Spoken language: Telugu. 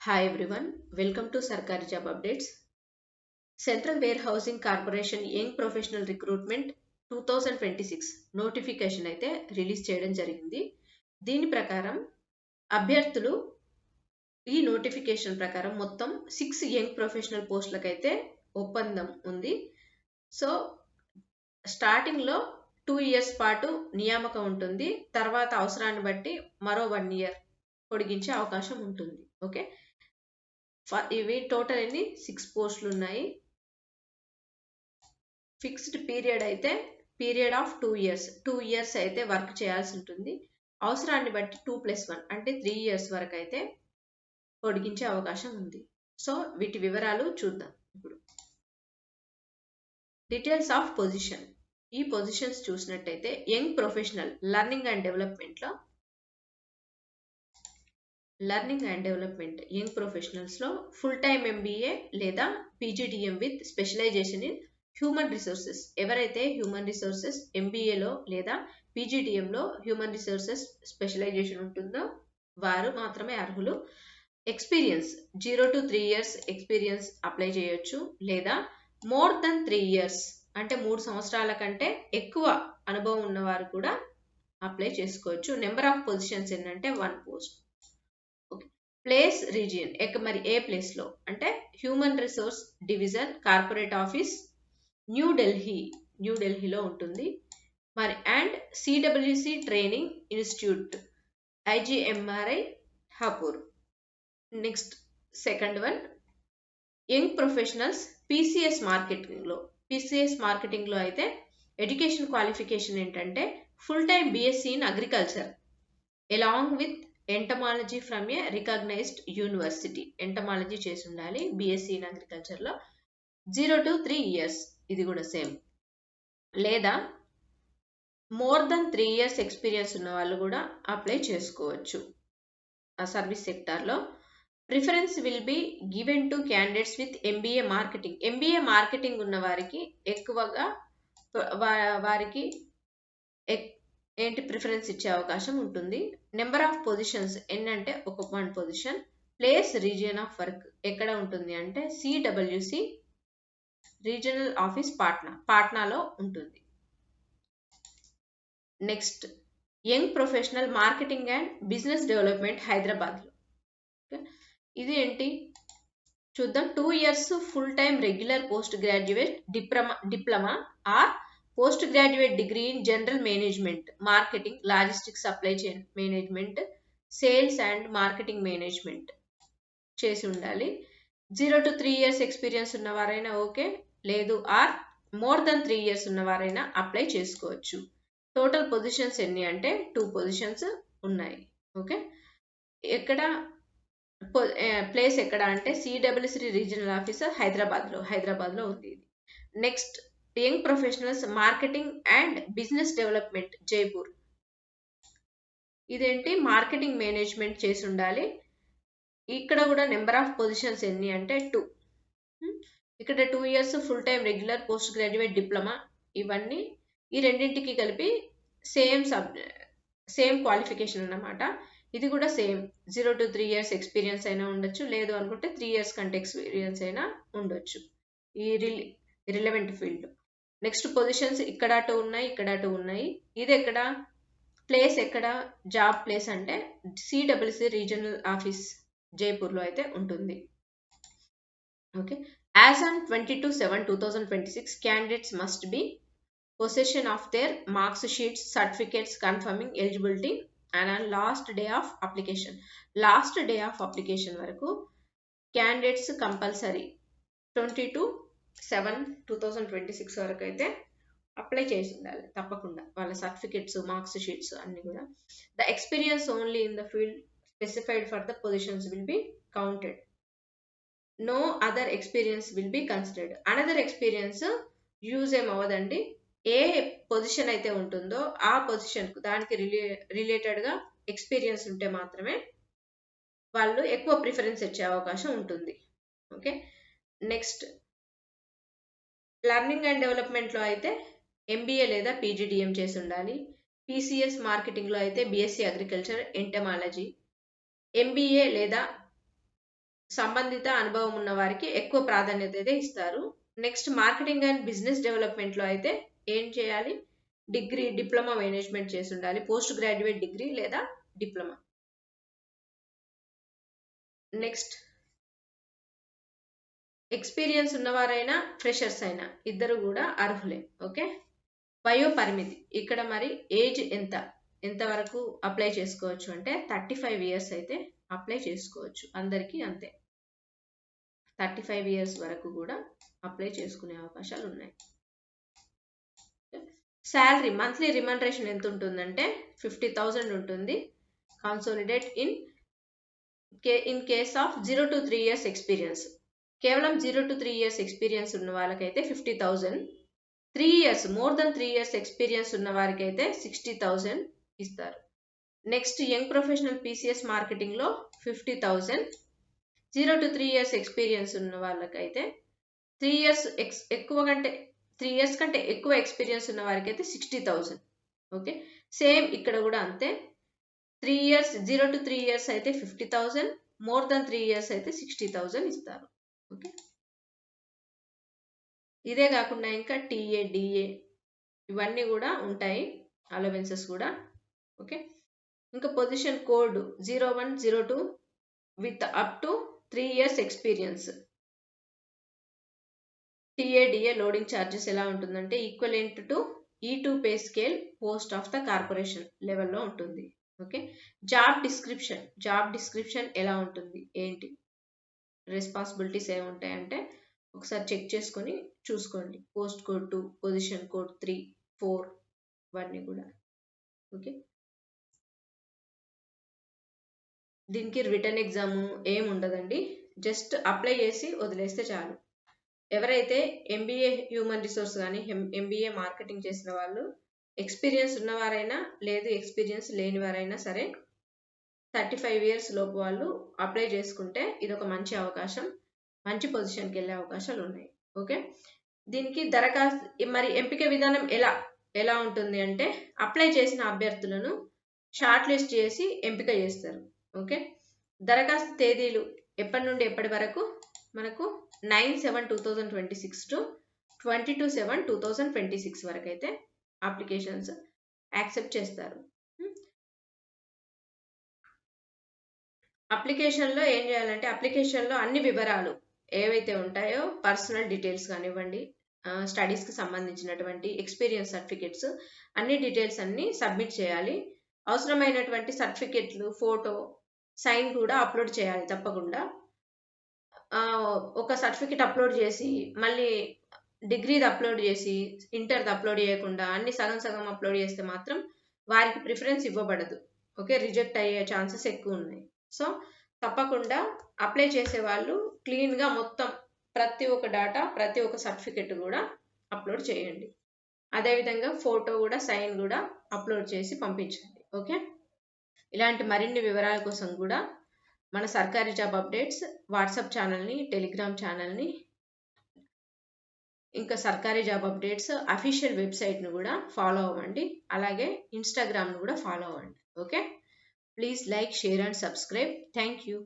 Hi everyone, welcome to Sarkari Job Updates. Central Warehousing Corporation Young Professional Recruitment 2026 notification అయితే రిలీజ్ చేయడం జరిగింది. దీని ప్రకారం అభ్యర్థులు ఈ నోటిఫికేషన్ ప్రకారం మొత్తం 6 యంగ్ ప్రొఫెషనల్ పోస్టులకైతే ఒప్పందం ఉంది. సో స్టార్టింగ్లో 2 years పాటు నియామకం ఉంటుంది. తర్వాత అవసరాన్ని బట్టి మరో 1 year పొడిగించే అవకాశం ఉంటుంది. ఓకే, ఇవి టోటల్ ఎన్ని 6 పోస్టులు ఉన్నాయి. ఫిక్స్డ్ పీరియడ్ అయితే పీరియడ్ ఆఫ్ 2 years 2 years అయితే వర్క్ చేయాల్సి ఉంటుంది. అవసరాన్ని బట్టి 2+1 అంటే 3 years వరకు అయితే పొడిగించే అవకాశం ఉంది. సో వీటి వివరాలు చూద్దాం. ఇప్పుడు డీటెయిల్స్ ఆఫ్ పొజిషన్. ఈ పొజిషన్స్ చూసినట్టయితే young professional learning and development young ప్రొఫెషనల్స్లో ఫుల్ టైమ్ MBA లేదా PGDM with specialisation in human resources. ఎవరైతే హ్యూమన్ రిసోర్సెస్ MBAలో లేదా PGDMలో హ్యూమన్ రిసోర్సెస్ స్పెషలైజేషన్ ఉంటుందో వారు మాత్రమే అర్హులు. Experience 0 to 3 years experience apply చేయొచ్చు, లేదా మోర్ దెన్ 3 years అంటే 3 సంవత్సరాల కంటే ఎక్కువ అనుభవం ఉన్నవారు కూడా అప్లై చేసుకోవచ్చు. నెంబర్ ఆఫ్ పొజిషన్స్ ఏంటంటే 1 post. ప్లేస్ రీజియన్ మరి ఏ ప్లేస్లో అంటే human resource division corporate office న్యూఢిల్లీలో ఉంటుంది. మరి and CWC training institute IGMRI Hapur. Next second one young professionals PCS మార్కెటింగ్లో అయితే ఎడ్యుకేషన్ క్వాలిఫికేషన్ ఏంటంటే full time BSc in agriculture along with entomology from a recognised university. Entomology చేసి ఉండాలి BSc ఇన్ అగ్రికల్చర్లో. 0 to 3 years ఇది కూడా సేమ్, లేదా మోర్ దెన్ 3 years ఎక్స్పీరియన్స్ ఉన్న వాళ్ళు కూడా అప్లై చేసుకోవచ్చు. ఆ సర్వీస్ సెక్టార్లో preference will be given to candidates with MBA marketing ఉన్న వారికి ఎక్కువగా వారికి ప్రిఫరెన్స్ ఇచ్చే అవకాశం ఉంటుంది. నెంబర్ ఆఫ్ పొజిషన్స్ ఏంటంటే 1 position. Place region of work ఎక్కడ ఉంటుంది అంటే CWC రీజనల్ ఆఫీస్ పాట్నాలో ఉంటుంది. Next young professional marketing and business development హైదరాబాద్లో. ఇది ఏంటి చూద్దాం. 2 years full time regular post graduate diploma or post graduate degree in general management marketing logistics supply chain management sales and marketing management చేసి ఉండాలి. 0 to 3 years ఎక్స్పీరియన్స్ ఉన్నవారైనా ఓకే, లేదు ఆర్ మోర్ దెన్ 3 years ఉన్నవారైనా అప్లై చేసుకోవచ్చు. టోటల్ పొజిషన్స్ ఎన్ని అంటే 2 పొజిషన్స్ ఉన్నాయి. ఓకే, ఎక్కడ ప్లేస్ ఎక్కడ అంటే CWC రీజనల్ ఆఫీసర్ హైదరాబాద్లో ఉంది ఇది. Next young professionals marketing and business development Jaipur. ఇదేంటి మార్కెటింగ్ మేనేజ్మెంట్ చేసి ఉండాలి. ఇక్కడ కూడా నెంబర్ ఆఫ్ పొజిషన్స్ ఎన్ని అంటే 2. ఇక్కడ 2 years full time regular post graduate diploma ఇవన్నీ ఈ రెండింటికి కలిపి సేమ్ క్వాలిఫికేషన్ అన్నమాట. ఇది కూడా సేమ్ 0 to 3 years ఎక్స్పీరియన్స్ అయినా ఉండొచ్చు, లేదు అనుకుంటే 3 years కంటే ఎక్స్పీరియన్స్ అయినా ఉండొచ్చు ఈ రిలవెంట్ ఫీల్డ్. నెక్స్ట్ పొజిషన్స్ ఇక్కడ 2 ఉన్నాయి, ఇక్కడ 2 ఉన్నాయి. ఇది ఎక్కడ ప్లేస్ ఎక్కడ జాబ్ ప్లేస్ అంటే CWC రీజనల్ ఆఫీస్ జైపూర్లో అయితే ఉంటుంది. Okay, as on 22/7/2026 candidates must be possession of their marks sheets certificates confirming eligibility and on last day of application వరకు క్యాండిడేట్స్ కంపల్సరీ 22/7/2026 వరకు అయితే అప్లై చేసి ఉండాలి తప్పకుండా. వాళ్ళ సర్టిఫికేట్స్ మార్క్స్ షీట్స్ అన్ని కూడా. The experience only in the field specified for the positions will be counted. No other experience will be considered. Another experience use ఏమవ్వదండి. ఏ పొజిషన్ అయితే ఉంటుందో ఆ పొజిషన్కు దానికి రిలేటెడ్గా ఎక్స్పీరియన్స్ ఉంటే మాత్రమే వాళ్ళు ఎక్కువ ప్రిఫరెన్స్ ఇచ్చే అవకాశం ఉంటుంది. ఓకే, నెక్స్ట్ లెర్నింగ్ అండ్ డెవలప్మెంట్లో అయితే MBA లేదా PGDM చేసి ఉండాలి. PCS మార్కెటింగ్లో అయితే BSc అగ్రికల్చర్ ఎంటమాలజీ. MBA లేదా సంబంధిత అనుభవం ఉన్న వారికి ఎక్కువ ప్రాధాన్యత అయితే ఇస్తారు. నెక్స్ట్ మార్కెటింగ్ అండ్ బిజినెస్ డెవలప్మెంట్లో అయితే ఏం చేయాలి, డిప్లొమా మేనేజ్మెంట్ చేసి ఉండాలి, పోస్ట్ గ్రాడ్యుయేట్ డిగ్రీ లేదా డిప్లొమా. నెక్స్ట్ ఎక్స్పీరియన్స్ ఉన్నవారైనా ఫ్రెషర్స్ అయినా ఇద్దరు కూడా అర్హులే. ఓకే. వయో పరిమితి ఇక్కడ మరి ఏజ్ ఎంత వరకు అప్లై చేసుకోవచ్చు అంటే 35 ఇయర్స్ అయితే అప్లై చేసుకోవచ్చు. అందరికీ అంతే, 35 ఇయర్స్ వరకు కూడా అప్లై చేసుకునే అవకాశాలు ఉన్నాయి. శాలరీ మంత్లీ రిమనరేషన్ ఎంత ఉంటుందంటే 50,000 ఉంటుంది. Consolidate in case of 0 to 3 years experience. కేవలం 0 to 3 years ఎక్స్పీరియన్స్ ఉన్న వాళ్ళకైతే 50,000, 3 years more than 3 years experience ఉన్న వారికి అయితే 60,000 ఇస్తారు. Next young professional PCS మార్కెటింగ్లో 50,000, 0 to 3 years experience ఉన్న వాళ్ళకైతే 3 years కంటే ఎక్కువ ఎక్స్పీరియన్స్ ఉన్న వారికి అయితే 60,000. ఓకే. సేమ్ ఇక్కడ కూడా అంతే, 3 years 0 to 3 years అయితే 50,000, మోర్ దెన్ 3 years అయితే 60,000 ఇస్తారు. ఓకే. ఇదే కాకుండా ఇంకా TA, DA ఇవన్నీ కూడా ఉంటాయి, అలవెన్సెస్ కూడా. ఓకే. ఇంకా position code 0102 with up to 3 years experience. TA, DA loading charges ఎలా ఉంటుందంటే equivalent to E2 pay scale post of the corporation లెవెల్లో ఉంటుంది. ఓకే. జాబ్ డిస్క్రిప్షన్ ఎలా ఉంటుంది, ఏంటి రెస్పాన్సిబిలిటీస్ ఏముంటాయంటే ఒకసారి చెక్ చేసుకొని చూసుకోండి. పోస్ట్ కోడ్ 2, పొజిషన్ కోడ్ 3, 4 ఇవన్నీ కూడా. ఓకే. దీనికి రిటర్న్ ఎగ్జామ్ ఏమి ఉండదండి, జస్ట్ అప్లై చేసి వదిలేస్తే చాలు. ఎవరైతే MBA హ్యూమన్ రిసోర్స్ కానీ MBA మార్కెటింగ్ చేసిన వాళ్ళు ఎక్స్పీరియన్స్ ఉన్నవారైనా లేదు ఎక్స్పీరియన్స్ లేని వారైనా సరే 35 ఇయర్స్ లోపు వాళ్ళు అప్లై చేసుకుంటే ఇది ఒక మంచి అవకాశం, మంచి పొజిషన్కి వెళ్ళే అవకాశాలు ఉన్నాయి. ఓకే. దీనికి దరఖాస్తు మరి ఎంపిక విధానం ఎలా ఉంటుంది అంటే అప్లై చేసిన అభ్యర్థులను షార్ట్ లిస్ట్ చేసి ఎంపిక చేస్తారు. ఓకే. దరఖాస్తు తేదీలు ఎప్పటి నుండి ఎప్పటి వరకు మనకు 9/7/2026 టు 22/7/2026 వరకు అయితే అప్లికేషన్స్ యాక్సెప్ట్ చేస్తారు. అప్లికేషన్లో ఏం చేయాలంటే అప్లికేషన్లో అన్ని వివరాలు ఏవైతే ఉంటాయో పర్సనల్ డీటెయిల్స్ కానివ్వండి, స్టడీస్కి సంబంధించినటువంటి ఎక్స్పీరియన్స్ సర్టిఫికెట్స్ అన్ని డీటెయిల్స్ అన్ని సబ్మిట్ చేయాలి. అవసరమైనటువంటి సర్టిఫికెట్లు, ఫోటో, సైన్ కూడా అప్లోడ్ చేయాలి తప్పకుండా. ఒక సర్టిఫికెట్ అప్లోడ్ చేసి మళ్ళీ డిగ్రీది అప్లోడ్ చేసి ఇంటర్ది అప్లోడ్ చేయకుండా అన్ని సగం అప్లోడ్ చేస్తే మాత్రం వారికి ప్రిఫరెన్స్ ఇవ్వబడదు. ఓకే. రిజెక్ట్ అయ్యే ఛాన్సెస్ ఎక్కువ ఉన్నాయి. సో తప్పకుండా అప్లై చేసే వాళ్ళు క్లీన్గా మొత్తం ప్రతి ఒక్క డేటా, ప్రతి ఒక్క సర్టిఫికెట్ కూడా అప్లోడ్ చేయండి. అదేవిధంగా ఫోటో కూడా, సైన్ కూడా అప్లోడ్ చేసి పంపించండి. ఓకే. ఇలాంటి మరిన్ని వివరాల కోసం కూడా మన సర్కారీ జాబ్ అప్డేట్స్ వాట్సాప్ ఛానల్ని, టెలిగ్రామ్ ఛానల్ని, ఇంకా సర్కారీ జాబ్ అప్డేట్స్ అఫీషియల్ వెబ్సైట్ను కూడా ఫాలో అవ్వండి. అలాగే ఇన్స్టాగ్రామ్ను కూడా ఫాలో అవ్వండి. Okay. Please like, share and subscribe. Thank you.